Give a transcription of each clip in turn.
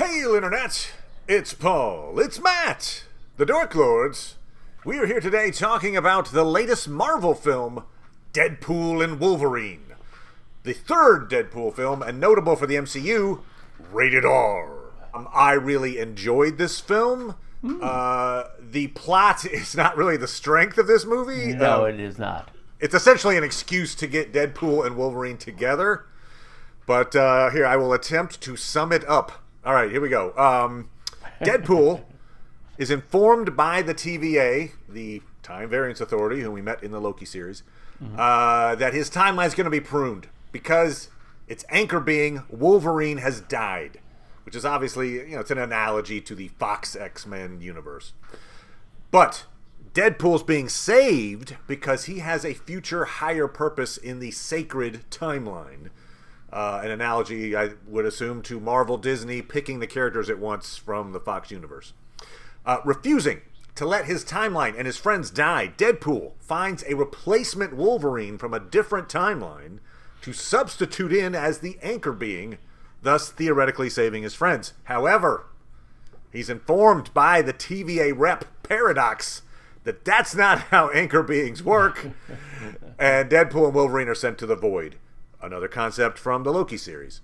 Hail, Internet! It's Paul. It's Matt. The Dork Lords. We are here today talking about the latest Marvel film, Deadpool and Wolverine. The third Deadpool film, and notable for the MCU, rated R. I really enjoyed this film. The plot is not really the strength of this movie. No, it is not. It's essentially an excuse to get Deadpool and Wolverine together. But here, I will attempt to sum it up. All right, here we go. Deadpool is informed by the TVA, the Time Variance Authority, whom we met in the Loki series, that his timeline is going to be pruned because its anchor being Wolverine has died, which is obviously, it's an analogy to the Fox X-Men universe. But Deadpool's being saved because he has a future higher purpose in the sacred timeline. An analogy, I would assume, to Marvel Disney picking the characters it wants from the Fox universe. Refusing to let his timeline and his friends die, Deadpool finds a replacement Wolverine from a different timeline to substitute in as the anchor being, thus theoretically saving his friends. However, he's informed by the TVA rep Paradox that that's not how anchor beings work, and Deadpool and Wolverine are sent to the Void. Another concept from the Loki series.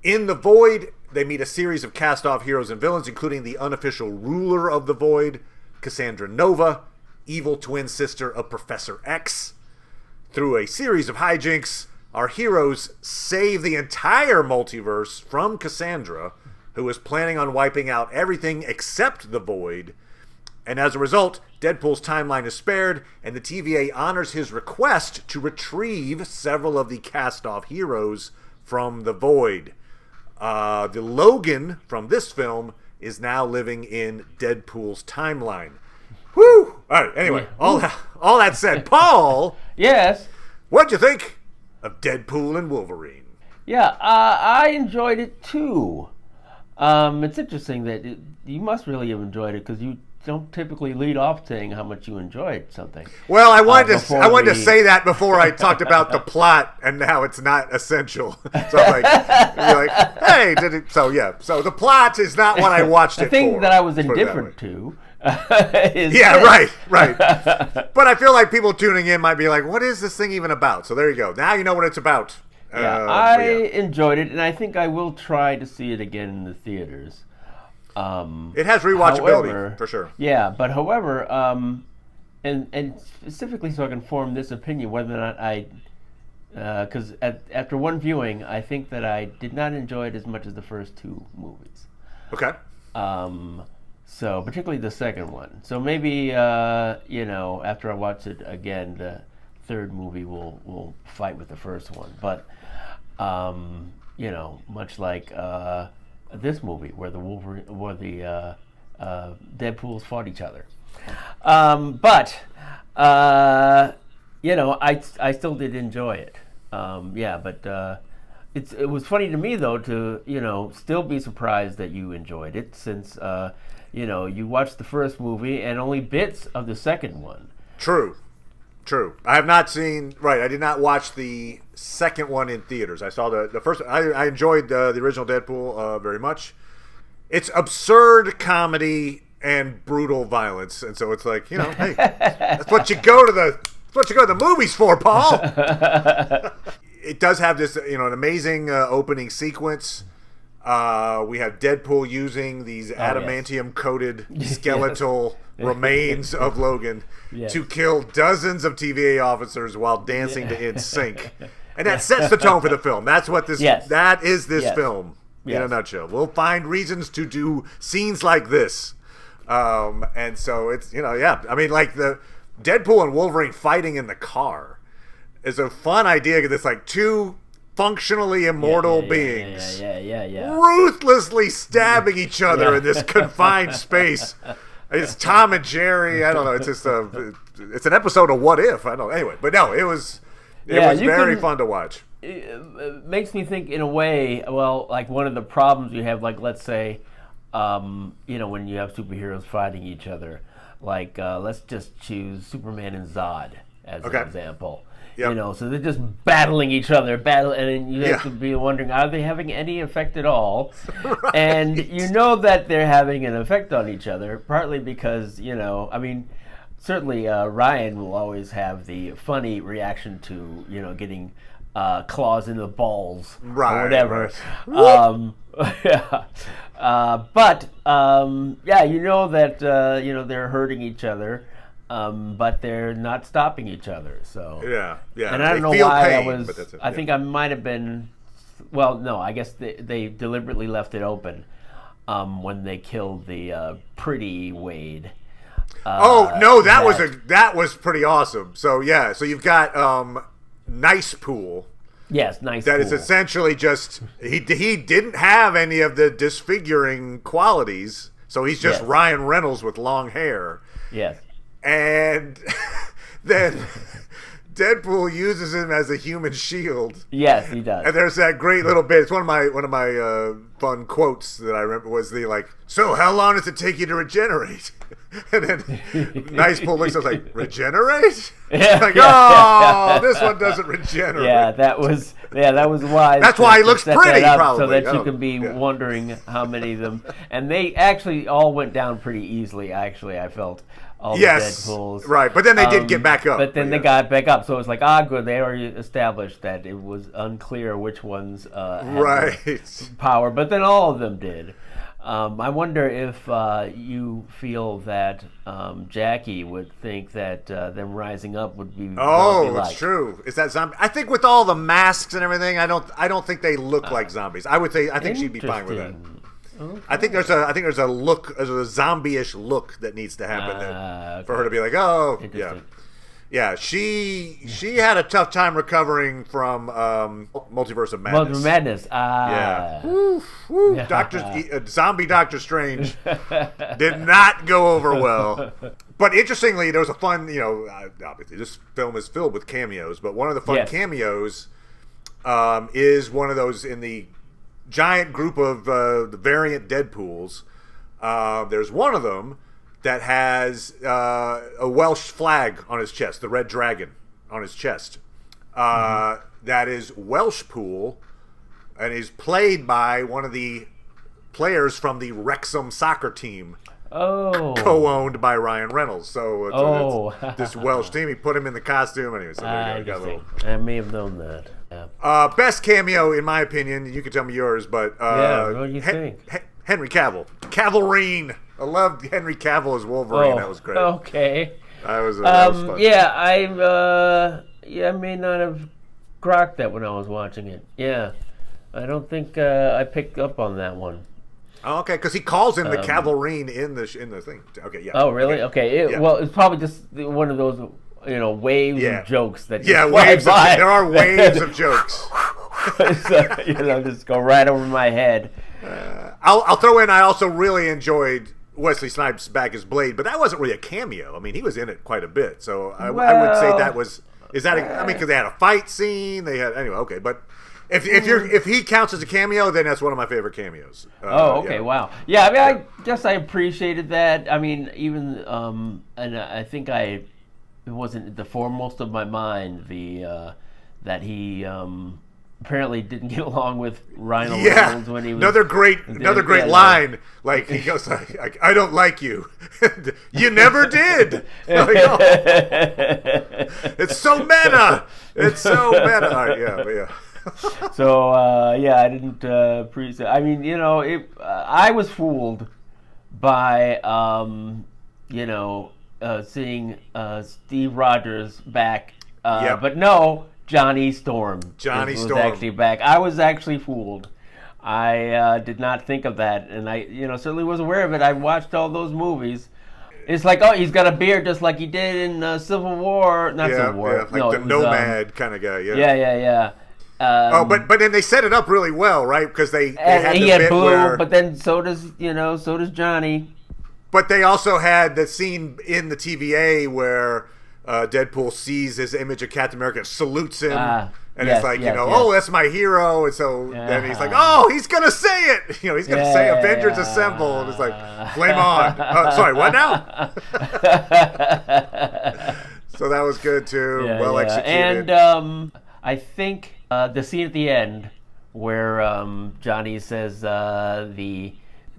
In the Void, they meet a series of cast-off heroes and villains, including the unofficial ruler of the Void, Cassandra Nova, evil twin sister of Professor X. Through a series of hijinks, our heroes save the entire multiverse from Cassandra, who is planning on wiping out everything except the Void. And as a result, Deadpool's timeline is spared, and the TVA honors his request to retrieve several of the cast-off heroes from the Void. The Logan from this film is now living in Deadpool's timeline. Whew! All right, anyway, all that said, Paul! Yes? What'd you think of Deadpool and Wolverine? Yeah, I enjoyed it too. It's interesting that you must really have enjoyed it because you don't typically lead off saying how much you enjoyed something. Well, I wanted to say that before I talked about the plot and how it's not essential. So I'm like, hey, did it? So yeah, so the plot is not what I watched it for. The thing that I was indifferent to. Right. But I feel like people tuning in might be like, what is this thing even about? So there you go. Now you know what it's about. I enjoyed it, and I think I will try to see it again in the theaters. It has rewatchability, for sure. Yeah, but however, and specifically so I can form this opinion whether or not because after one viewing, I think that I did not enjoy it as much as the first two movies. Okay. So particularly the second one. So maybe after I watch it again, the third movie will fight with the first one. But much like this movie where the Deadpools fought each other. But I still did enjoy it. But it was funny to me though to still be surprised that you enjoyed it since you watched the first movie and only bits of the second one. True. I have not seen. Right, I did not watch the second one in theaters. I saw the first. I enjoyed the original Deadpool very much. It's absurd comedy and brutal violence, and so it's like hey, that's what you go to the movies for, Paul. It does have this an amazing opening sequence. We have Deadpool using these adamantium-coated skeletal remains of Logan to kill dozens of TVA officers while dancing to In Sync. And that sets the tone for the film. That's what that is this film in a nutshell. We'll find reasons to do scenes like this. And so it's, I mean, like the Deadpool and Wolverine fighting in the car is a fun idea because it's like two functionally immortal beings ruthlessly stabbing each other in this confined space. It's Tom and Jerry. I don't know. It's just it's an episode of What If. I don't know. Anyway, but no, it was very fun to watch. It makes me think in a way, well, like one of the problems you have, like let's say, when you have superheroes fighting each other, like let's just choose Superman and Zod as an example. You know, so they're just battling each other, and then you have to be wondering, are they having any effect at all? Right. And you know that they're having an effect on each other, partly because, you know, I mean, certainly Ryan will always have the funny reaction to, you know, getting claws in the balls or whatever. Right. Yeah. But you know that you know, they're hurting each other, but they're not stopping each other. So yeah. And I don't know feel why pain, I was. but that's it. I think I might have been. Well, no, I guess they deliberately left it open when they killed the pretty Wade. Oh no, that was pretty awesome. So yeah, so you've got Nice Pool. Yes, Nice That Pool. is essentially just he didn't have any of the disfiguring qualities, so he's just Ryan Reynolds with long hair. Yes. And then Deadpool uses him as a human shield. Yes, he does. And there's that great little bit. It's one of my fun quotes that I remember was the like, so how long does it take you to regenerate? And then Nice Pool looks at us like, regenerate? This one doesn't regenerate. Yeah, that was wise. That's why he looks pretty, probably. So that you can be wondering how many of them. And they actually all went down pretty easily, actually, I felt. All the Deadpools. Right, but then they did get back up. But then they got back up, so it was like, good, they already established that it was unclear which ones had power, but then all of them did. I wonder if you feel that Jackie would think that them rising up would be it's true. Is that zombie? I think with all the masks and everything, I don't think they look like zombies. I think she'd be fine with that. Okay. I think there's a look, a zombie-ish look that needs to happen for her to be like, yeah. She had a tough time recovering from Multiverse of Madness. Zombie Doctor Strange did not go over well. But interestingly, there was a fun, obviously this film is filled with cameos, but one of the fun cameos is one of those in the giant group of the variant Deadpools. There's one of them that has a Welsh flag on his chest, the red dragon on his chest. That is Welsh Pool, and is played by one of the players from the Wrexham soccer team. Co-owned by Ryan Reynolds. So it's this Welsh team. He put him in the costume, anyway. So I may have known that. Best cameo, in my opinion. You can tell me yours, but what do you think? Henry Cavill, Cavalrine. I loved Henry Cavill as Wolverine. That was great. Okay. That was fun. Yeah, I may not have grokked that when I was watching it. Yeah, I don't think I picked up on that one. Oh, okay, because he calls him the Cavalrine in the thing. Okay, yeah. Oh, really? Okay. Well, it's probably just one of those, waves of jokes that waves. There are waves of jokes. Just go right over my head. I'll throw in. I also really enjoyed Wesley Snipes back as Blade, but that wasn't really a cameo. I mean, he was in it quite a bit, so I would say that was. Is that? Because they had a fight scene. They had anyway. Okay, but. If he counts as a cameo, then that's one of my favorite cameos. Wow. Yeah, I mean, I guess I appreciated that. I mean, even and I think it wasn't the foremost of my mind that he apparently didn't get along with Ryan Reynolds when he was another great line. Like he goes, I don't like you. You never did. It's so meta. It's so meta. All right, yeah. So I didn't appreciate. I mean, I was fooled by seeing Steve Rogers back, but no, Johnny Storm. Was actually back. I was actually fooled. I did not think of that, and I certainly was aware of it. I watched all those movies. It's like, he's got a beard just like he did in Civil War. Not Civil War. Like the nomad kind of guy. Yeah. But then they set it up really well, right? Because they had the bit Blue, where, but then so does Johnny. But they also had the scene in the TVA where Deadpool sees his image of Captain America, and salutes him, and it's like, that's my hero, and so then he's like, he's gonna say it, he's gonna say Avengers Assemble, and it's like, flame on. Sorry, what now? So that was good too. Yeah, well yeah. executed. And I think the scene at the end where Johnny says the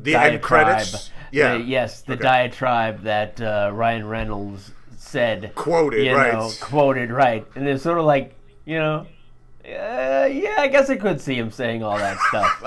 end credits. Yeah. The diatribe that Ryan Reynolds said. Quoted, right. Quoted, right. And it's sort of like, yeah, I guess I could see him saying all that stuff.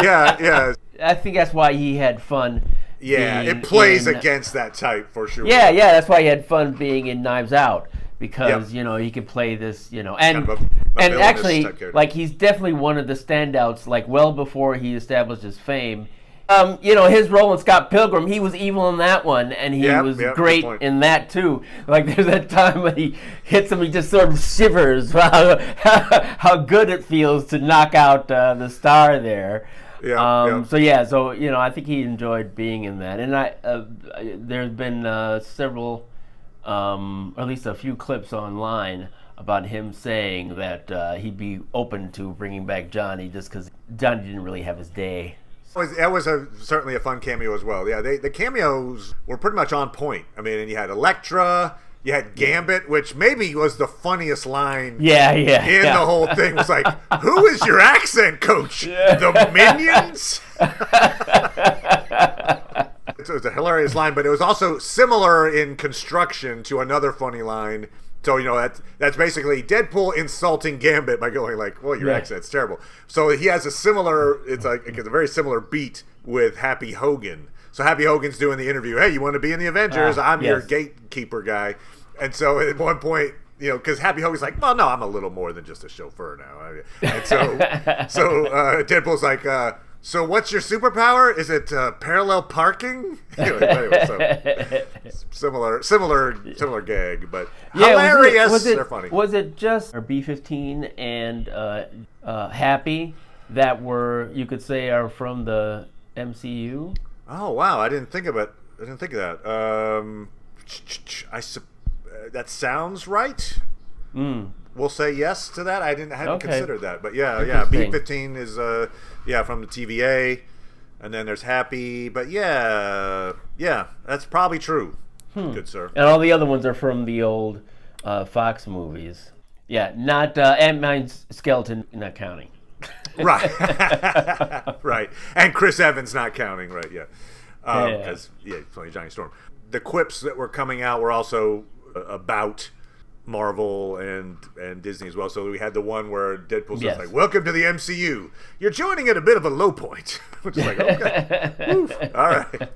Yeah. I think that's why he had fun. Yeah, it plays against that type for sure. Yeah, that's why he had fun being in Knives Out, because he could play this, and kind of and actually, like, he's definitely one of the standouts. Like, well before he established his fame, his role in Scott Pilgrim, he was evil in that one, and he was great in that too. Like, there's that time when he hits him, he just sort of shivers. How good it feels to knock out the star there. So I think he enjoyed being in that, and there's been several, at least a few clips online about him saying that he'd be open to bringing back Johnny just because Johnny didn't really have his day. That was certainly a fun cameo as well. Yeah, the cameos were pretty much on point. I mean, and you had Elektra. You had Gambit, which maybe was the funniest line in the whole thing. It was like, who is your accent coach? The Minions? It was a hilarious line, but it was also similar in construction to another funny line. So, that's basically Deadpool insulting Gambit by going like, well, your accent's terrible. So he has it's a very similar beat with Happy Hogan. So Happy Hogan's doing the interview. Hey, you want to be in the Avengers? I'm your gatekeeper guy. And so at one point, because Happy Hogan's like, well, no, I'm a little more than just a chauffeur now. And so Deadpool's like, so what's your superpower? Is it parallel parking? Anyway, so similar gag, but hilarious. They're funny. Was it just B-15 and Happy that you could say are from the MCU? Oh wow, I didn't think of it. I didn't think of that. That sounds right. We'll say yes to that. I hadn't considered that, but yeah. B-15 is from the TVA, and then there's Happy. But yeah, that's probably true. Good sir. And all the other ones are from the old Fox movies. Yeah, not Ant-Man's skeleton not counting. Right, right, and Chris Evans not counting. Right, because he's playing Johnny Storm. The quips that were coming out were also about Marvel and Disney as well. So we had the one where Deadpool says like, "Welcome to the MCU. You're joining at a bit of a low point," which is like, okay, all right.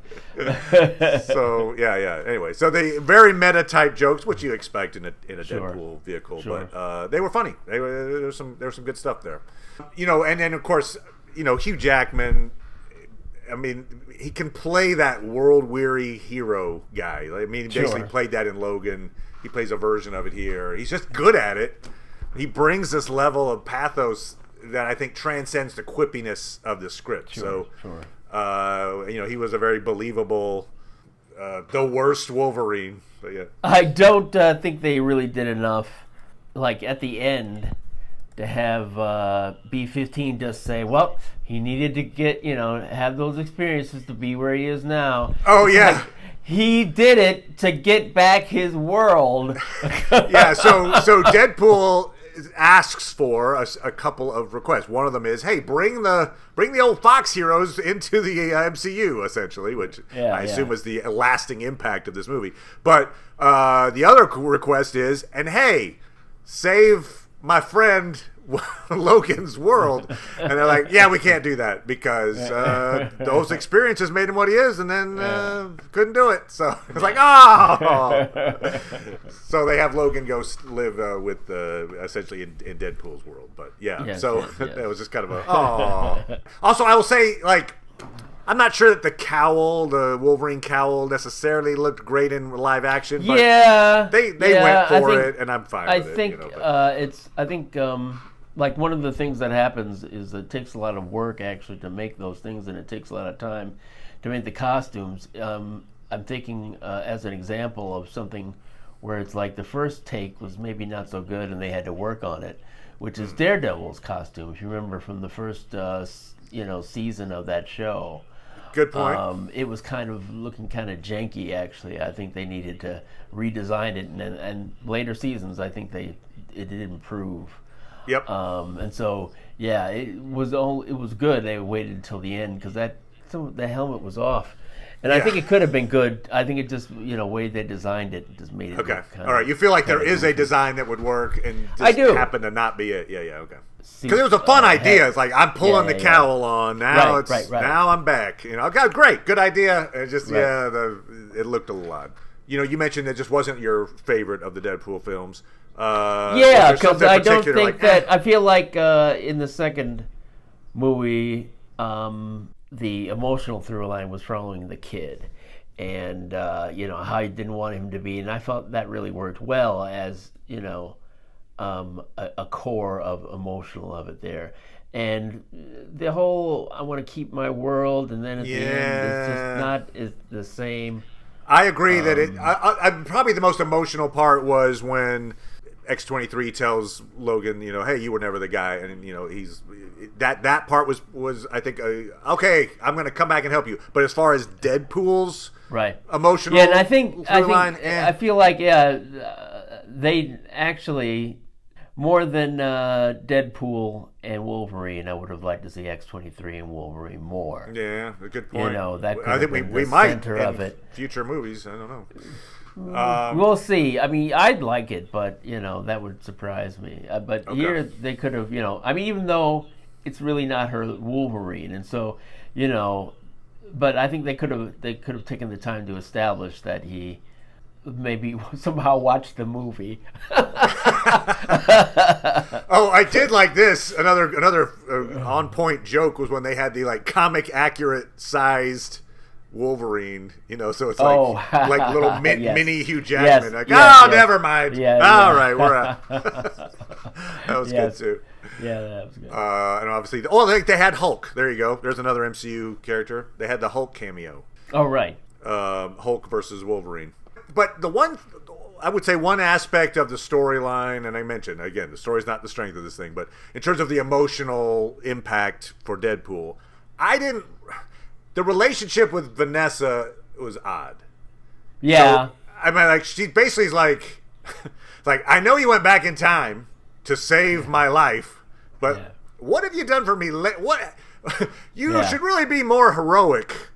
So yeah. Anyway, so the very meta type jokes, which you expect in a Deadpool vehicle, but they were funny. There was some good stuff there. And then of course, Hugh Jackman. I mean, he can play that world-weary hero guy. I mean, he basically played that in Logan. He plays a version of it here. He's just good at it. He brings this level of pathos that I think transcends the quippiness of the script. He was a very believable, the worst Wolverine. But yeah, I don't think they really did enough, like at the end, to have B-15 just say, well, he needed to get, have those experiences to be where he is now. Oh, yeah. Like, he did it to get back his world. Yeah, so Deadpool asks for a couple of requests. One of them is, hey, bring the old Fox heroes into the MCU, essentially, which I assume was the lasting impact of this movie. But the other request is, and hey, save my friend Logan's world. And they're like, yeah, we can't do that because those experiences made him what he is, and then couldn't do it. So it's like, oh. So they have Logan go live with essentially in Deadpool's world. But it was just kind of a oh. Also, I will say, like, I'm not sure that the Wolverine cowl necessarily looked great in live action, but they went for it, and I'm fine with it. I think like one of the things that happens is it takes a lot of work actually to make those things, and it takes a lot of time to make the costumes. I'm thinking as an example of something where it's like the first take was maybe not so good, and they had to work on it, which is Daredevil's costume. If you remember from the first season of that show. Good point. It was kind of looking kind of janky, actually. I think they needed to redesign it, and later seasons, I think it did improve. Yep. And so, yeah, it was good. They waited until the end because the helmet was off. And I think it could have been good. I think it just, way they designed it just made it okay. look kind All right. You feel like there is goofy. a design that would work and just I do. happened to not be it. Yeah, okay. Because it was a fun idea. It's like, I'm pulling the cowl on. Now now I'm back. Okay, great. Good idea. It just, it looked a little odd. You mentioned it just wasn't your favorite of the Deadpool films. Because I don't think that... I feel like in the second movie... the emotional through line was following the kid and how he didn't want him to be, and I felt that really worked well as a core of emotional of it there. And the whole I want to keep my world, and then at the end it's just not the same. I agree that I probably the most emotional part was when X-23 tells Logan, hey, you were never the guy, and he's that part was I think okay, I'm going to come back and help you. But as far as Deadpool's emotional, and I feel like they actually more than Deadpool and Wolverine, I would have liked to see X-23 and Wolverine more. Yeah, a good point. That could I think been we the might center of it. Future movies. I don't know. We'll see. I mean, I'd like it, but that would surprise me. But here they could have, even though it's really not her Wolverine, and so, but I think they could have taken the time to establish that he maybe somehow watched the movie. Oh, I did like this. Another on point joke was when they had the comic accurate sized Wolverine, so it's like little mini Hugh Jackman. Never mind. All right, we're out. That was good too. Yeah, that was good. And obviously, they had Hulk. There you go. There's another MCU character. They had the Hulk cameo. Oh, right. Hulk versus Wolverine. But I would say one aspect of the storyline, and I mentioned, again, the story's not the strength of this thing, but in terms of the emotional impact for Deadpool, the relationship with Vanessa was odd. Yeah. So, I mean, she basically is like, I know you went back in time to save my life, but what have you done for me? What you should really be more heroic.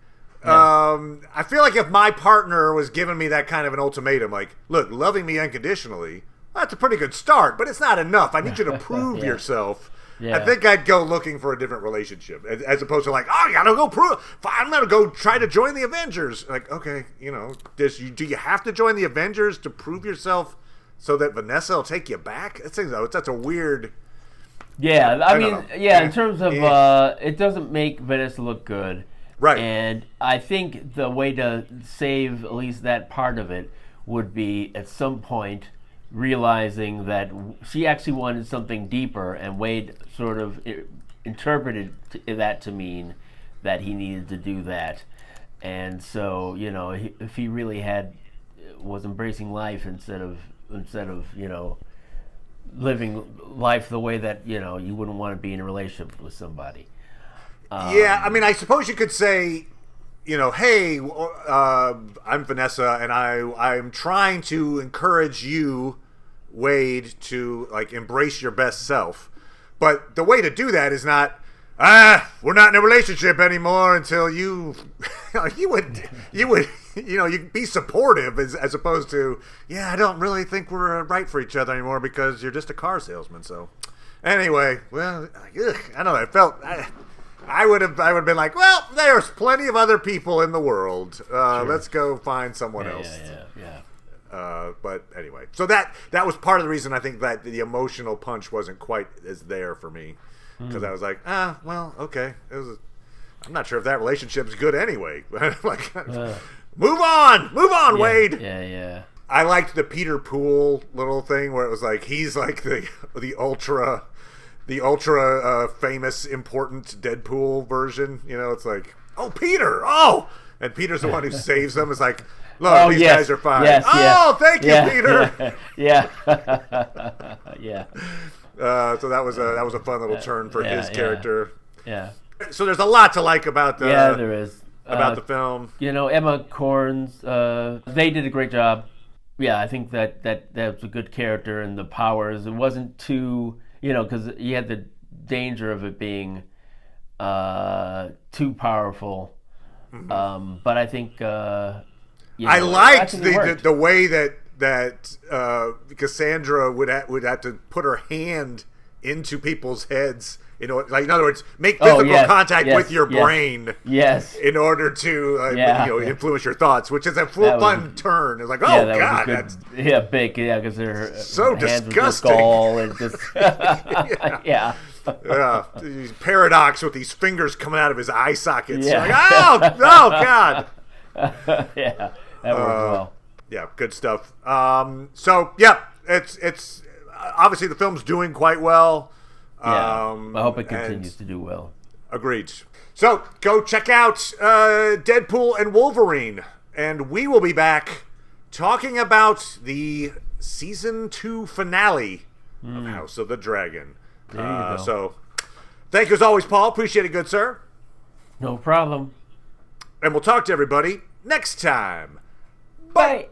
I feel like if my partner was giving me that kind of an ultimatum, like, look, loving me unconditionally, that's a pretty good start, but it's not enough. I need you to prove yourself. Yeah. I think I'd go looking for a different relationship as opposed to you gotta go prove. I'm gonna go try to join the Avengers. Okay, do you have to join the Avengers to prove yourself so that Vanessa will take you back? That's a weird. Yeah, I mean, in terms of it doesn't make Vanessa look good. Right. And I think the way to save at least that part of it would be at some point realizing that she actually wanted something deeper, and Wade sort of interpreted that to mean that he needed to do that. And so, if he really was embracing life instead of living life the way that, you wouldn't want to be in a relationship with somebody. I mean, I suppose you could say, hey, I'm Vanessa, and I'm trying to encourage you, Wade, to embrace your best self. But the way to do that is not, we're not in a relationship anymore until you you'd be supportive as opposed to, I don't really think we're right for each other anymore because you're just a car salesman. So anyway, well, I don't know. I would have been like, well, there's plenty of other people in the world. Let's go find someone else. Yeah. But anyway, so that was part of the reason I think that the emotional punch wasn't quite as there for me, because I was like, well, okay. I'm not sure if that relationship's good anyway. Move on, Wade. Yeah. I liked the Peter Poole little thing where it was like he's like the ultra famous, important Deadpool version. It's like, oh, Peter, and Peter's the one who saves them. It's like, look, these guys are fine. Thank you, Peter. Yeah. So that was a fun little turn for his character. Yeah. So there's a lot to like about the. Yeah, there is. about the film. Emma Corrin's, they did a great job. Yeah, I think that was a good character, and the powers. It wasn't too, because you had the danger of it being too powerful. Mm-hmm. But I think I liked the way that Cassandra would have to put her hand into people's heads. Like in other words, make physical contact with your brain. Yes. In order to influence your thoughts, which is a fun turn. It's like, God, that's big, because they're so disgusting. Skull and just yeah. Paradox with these fingers coming out of his eye sockets. Yeah. Like, oh God. Yeah, that worked well. Yeah, good stuff. It's obviously the film's doing quite well. Yeah, I hope it continues to do well. Agreed. So go check out Deadpool and Wolverine, and we will be back talking about the season 2 finale of House of the Dragon. There you go. So thank you as always, Paul. Appreciate it, good sir. No problem. And we'll talk to everybody next time. Bye.